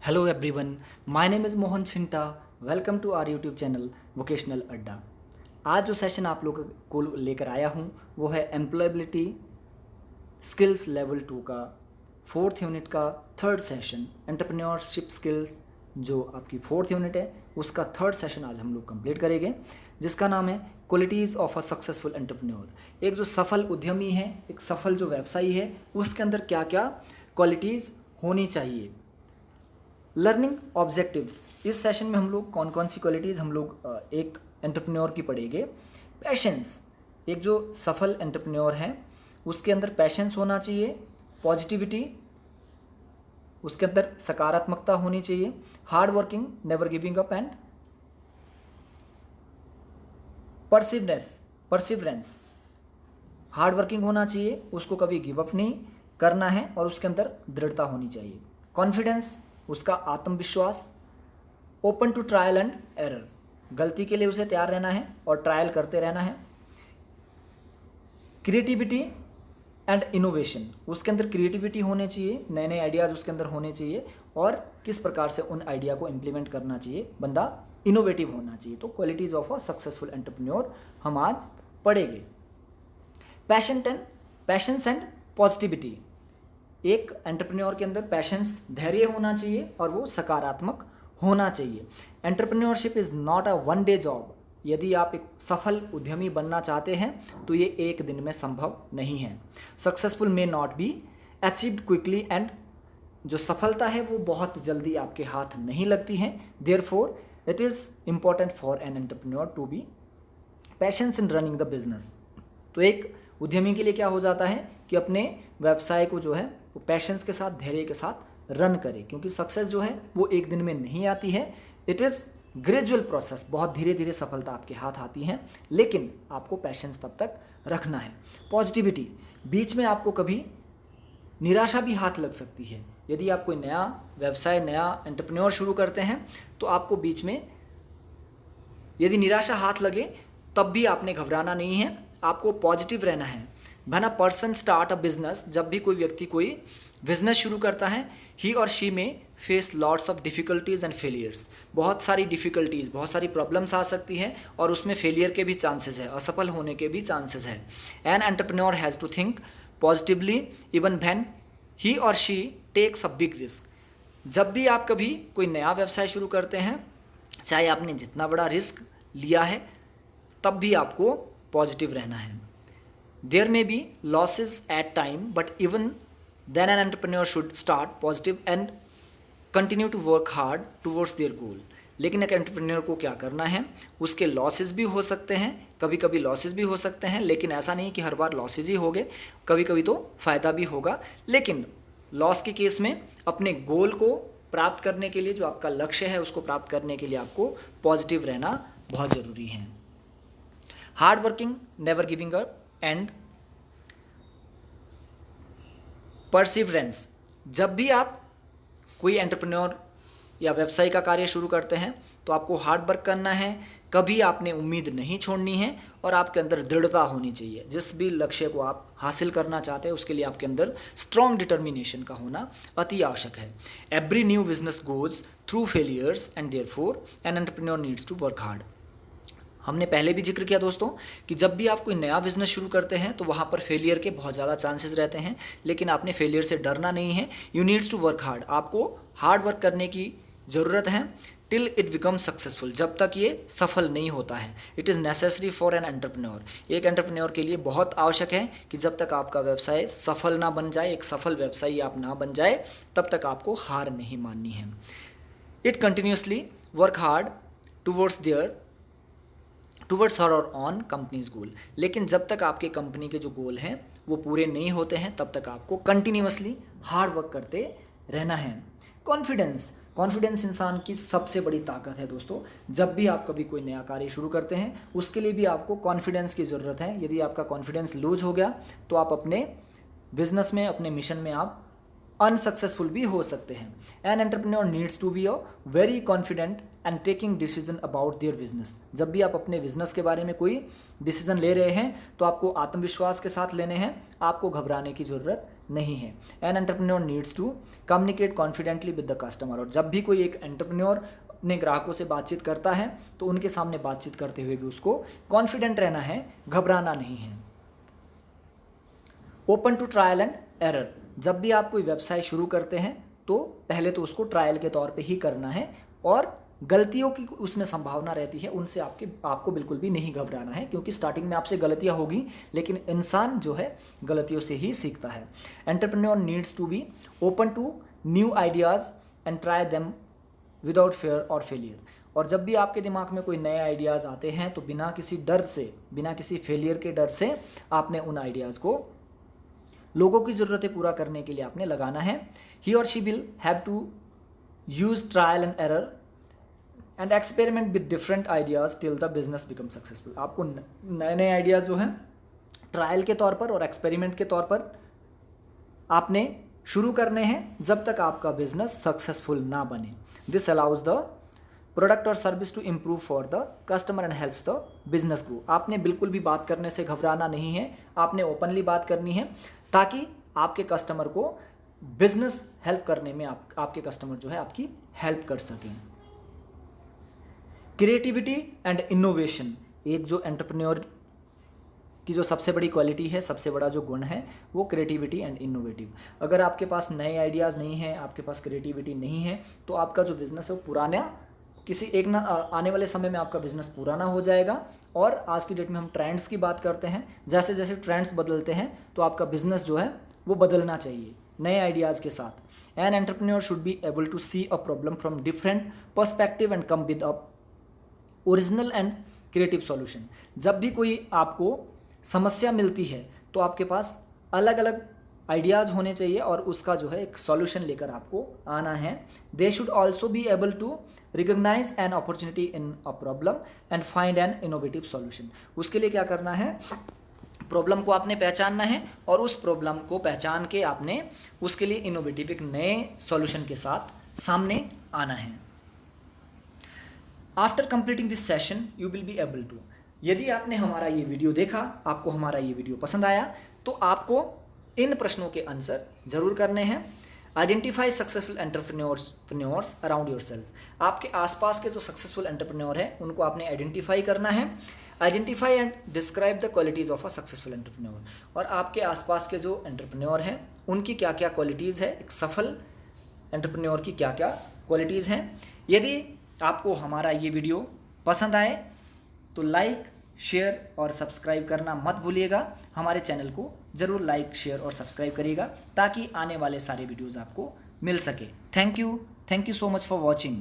Hello everyone, my name is Mohan Chhinta. Welcome to our YouTube channel vocational Adda. आज जो session आप लोगों को लेकर आया हूँ वो है एम्प्लॉयबिलिटी स्किल्स लेवल 2 का 4th यूनिट का थर्ड सेशन। एंटरप्रेन्योरशिप स्किल्स जो आपकी 4th यूनिट है उसका थर्ड सेशन आज हम लोग कंप्लीट करेंगे, जिसका नाम है qualities of a successful entrepreneur. एक जो सफल उद्यमी है, एक सफल जो व्यवसायी है, उसके अंदर क्या क्या क्वालिटीज़ होनी चाहिए। लर्निंग ऑब्जेक्टिव्स, इस सेशन में हम लोग कौन कौन सी क्वालिटीज़ हम लोग एक एंटरप्रेन्योर की पढ़ेंगे। पैशंस, एक जो सफल एंटरप्रेन्योर है उसके अंदर पैशंस होना चाहिए। पॉजिटिविटी, उसके अंदर सकारात्मकता होनी चाहिए। Hard working, never giving up, and perseverance, hard working होना चाहिए, उसको कभी गिव अप नहीं करना है और उसके अंदर दृढ़ता होनी चाहिए। कॉन्फिडेंस, उसका आत्मविश्वास। Open to trial and error, गलती के लिए उसे तैयार रहना है और ट्रायल करते रहना है। क्रिएटिविटी एंड इनोवेशन, उसके अंदर क्रिएटिविटी होनी चाहिए, नए नए आइडियाज़ उसके अंदर होने चाहिए और किस प्रकार से उन आइडिया को इम्प्लीमेंट करना चाहिए, बंदा इनोवेटिव होना चाहिए। तो qualities of a successful entrepreneur हम आज पढ़ेंगे। पैशंस एंड पॉजिटिविटी, एक एंटरप्रेन्योर के अंदर पैशंस, धैर्य होना चाहिए और वो सकारात्मक होना चाहिए। Entrepreneurship is not a one day job, यदि आप एक सफल उद्यमी बनना चाहते हैं तो ये एक दिन में संभव नहीं है। Successful may not be achieved quickly, and जो सफलता है वो बहुत जल्दी आपके हाथ नहीं लगती है। Therefore it is important for an entrepreneur to be patience in running the business. तो एक उद्यमी के लिए क्या हो जाता है कि अपने व्यवसाय को जो है वो पैशंस के साथ, धैर्य के साथ रन करे, क्योंकि सक्सेस जो है वो एक दिन में नहीं आती है। इट इज़ ग्रेजुअल प्रोसेस, बहुत धीरे धीरे सफलता आपके हाथ आती है, लेकिन आपको पैशंस तब तक रखना है। पॉजिटिविटी, बीच में आपको कभी निराशा भी हाथ लग सकती है। यदि आप कोई नया व्यवसाय, नया एंटरप्रेन्योर शुरू करते हैं तो आपको बीच में यदि निराशा हाथ लगे तब भी आपने घबराना नहीं है, आपको पॉजिटिव रहना है। When a person start a business, जब भी कोई व्यक्ति कोई बिजनेस शुरू करता है, ही और शी में face lots of difficulties and failures, बहुत सारी डिफ़िकल्टीज़, बहुत सारी प्रॉब्लम्स आ सकती हैं और उसमें फेलियर के भी चांसेस है, असफल होने के भी चांसेस है। An entrepreneur has to think positively even when he और she takes a big risk. जब भी आप कभी कोई नया व्यवसाय शुरू करते हैं, चाहे आपने जितना बड़ा रिस्क लिया है, तब भी आपको पॉजिटिव रहना है। There may be losses at time, but even then an entrepreneur should start positive and continue to work hard towards their goal. लेकिन एक एंटरप्रेन्योर को क्या करना है, उसके लॉसेज भी हो सकते हैं, कभी कभी लॉसेज भी हो सकते हैं, लेकिन ऐसा नहीं कि हर बार लॉसेज ही होंगे, कभी कभी तो फ़ायदा भी होगा। लेकिन लॉस के केस में अपने गोल को प्राप्त करने के लिए, जो आपका लक्ष्य है उसको प्राप्त करने के लिए आपको पॉजिटिव रहना बहुत ज़रूरी है। Hard working, never giving up, and perseverance, जब भी आप कोई एंटरप्रेन्योर या व्यवसाय का कार्य शुरू करते हैं तो आपको हार्ड वर्क करना है, कभी आपने उम्मीद नहीं छोड़नी है और आपके अंदर दृढ़ता होनी चाहिए। जिस भी लक्ष्य को आप हासिल करना चाहते हैं उसके लिए आपके अंदर स्ट्रॉन्ग डिटर्मिनेशन का होना अति आवश्यक है। Every new business goes through failures and therefore an entrepreneur needs to work hard. हमने पहले भी जिक्र किया दोस्तों कि जब भी आप कोई नया बिजनेस शुरू करते हैं तो वहाँ पर फेलियर के बहुत ज़्यादा चांसेस रहते हैं, लेकिन आपने फेलियर से डरना नहीं है। You needs to work hard, आपको हार्ड वर्क करने की ज़रूरत है टिल इट बिकम सक्सेसफुल, जब तक ये सफल नहीं होता है। It is necessary for an entrepreneur, एक एंटरप्रेन्योर के लिए बहुत आवश्यक है कि जब तक आपका व्यवसाय सफल ना बन जाए, एक सफल व्यवसायी आप ना बन जाए, तब तक आपको हार नहीं माननी है। It continuously work hard towards her और ऑन कंपनीज गोल, लेकिन जब तक आपके कंपनी के जो गोल हैं वो पूरे नहीं होते हैं तब तक आपको कंटिन्यूसली हार्ड वर्क करते रहना है। कॉन्फिडेंस इंसान की सबसे बड़ी ताकत है दोस्तों। जब भी आप कभी कोई नया कार्य शुरू करते हैं उसके लिए भी आपको कॉन्फिडेंस की ज़रूरत है। यदि आपका कॉन्फिडेंस लूज हो गया तो आप अपने बिजनेस में, अपने मिशन में आप अनसक्सेसफुल भी हो सकते हैं। An entrepreneur needs to be a very confident and taking decision about their business. जब भी आप अपने बिजनेस के बारे में कोई डिसीजन ले रहे हैं तो आपको आत्मविश्वास के साथ लेने हैं, आपको घबराने की ज़रूरत नहीं है। An entrepreneur needs to communicate confidently with the customer. और जब भी कोई एक एंटरप्रेन्योर अपने ग्राहकों से बातचीत करता है तो उनके सामने बातचीत करते हुए भी उसको कॉन्फिडेंट रहना है, घबराना नहीं है। Open to trial and error. जब भी आप कोई व्यवसाय शुरू करते हैं तो पहले तो उसको ट्रायल के तौर पे ही करना है, और गलतियों की उसमें संभावना रहती है, उनसे आपको बिल्कुल भी नहीं घबराना है, क्योंकि स्टार्टिंग में आपसे गलतियां होगी, लेकिन इंसान जो है गलतियों से ही सीखता है। Entrepreneur needs to be open to new ideas and try them without fear और फेलियर। और जब भी आपके दिमाग में कोई नए आइडियाज़ आते हैं तो बिना किसी डर से, बिना किसी फेलियर के डर से आपने उन आइडियाज़ को लोगों की ज़रूरतें पूरा करने के लिए आपने लगाना है। ही और she will have to use trial and error and experiment with different ideas till the business become successful. आपको नए नए आइडियाज़ जो हैं ट्रायल के तौर पर और एक्सपेरिमेंट के तौर पर आपने शुरू करने हैं जब तक आपका बिजनेस सक्सेसफुल ना बने। दिस अलाउज द प्रोडक्ट और service to improve for the customer and helps the business grow. आपने बिल्कुल भी बात करने से घबराना नहीं है, आपने ओपनली बात करनी है ताकि आपके कस्टमर को बिजनेस हेल्प करने में आपके कस्टमर जो है आपकी हेल्प कर सकें। Creativity and innovation. एक जो एंटरप्रेन्योर की जो सबसे बड़ी क्वालिटी है, सबसे बड़ा जो गुण है, वो क्रिएटिविटी एंड इनोवेटिव। अगर आपके पास नए आइडियाज़ नहीं हैं, आपके पास क्रिएटिविटी नहीं है, तो आपका जो बिज़नेस है वो पुराना किसी एक ना आने वाले समय में आपका बिज़नेस पुराना हो जाएगा। और आज की डेट में हम ट्रेंड्स की बात करते हैं, जैसे जैसे ट्रेंड्स बदलते हैं तो आपका बिज़नेस जो है वो बदलना चाहिए नए आइडियाज़ के साथ। An entrepreneur should be able to see a problem from different perspective and come with a original and creative solution. जब भी कोई आपको समस्या मिलती है तो आपके पास अलग अलग आइडियाज़ होने चाहिए और उसका जो है एक सॉल्यूशन लेकर आपको आना है। They should also be able to recognise an opportunity in a problem and find an innovative solution. उसके लिए क्या करना है, प्रॉब्लम को आपने पहचानना है और उस प्रॉब्लम को पहचान के आपने उसके लिए इनोवेटिव एक नए सॉल्यूशन के साथ सामने आना है। After completing this session you will be able to. यदि आपने हमारा ये वीडियो देखा, आपको हमारा ये वीडियो पसंद आया, तो आपको इन प्रश्नों के आंसर जरूर करने हैं। Identify successful entrepreneurs around yourself. आपके आसपास के जो सक्सेसफुल एंटरप्रेन्योर हैं उनको आपने आइडेंटिफाई करना है। Identify and describe the qualities of a successful entrepreneur. और आपके आसपास के जो एंटरप्रेन्योर हैं उनकी क्या क्या क्वालिटीज़ है, एक सफल एंटरप्रेन्योर की क्या क्या क्वालिटीज़ हैं। यदि आपको हमारा ये वीडियो पसंद आए तो लाइक, शेयर और सब्सक्राइब करना मत भूलिएगा। हमारे चैनल को ज़रूर लाइक, शेयर और सब्सक्राइब करिएगा ताकि आने वाले सारे वीडियोज़ आपको मिल सके। Thank you so much for watching.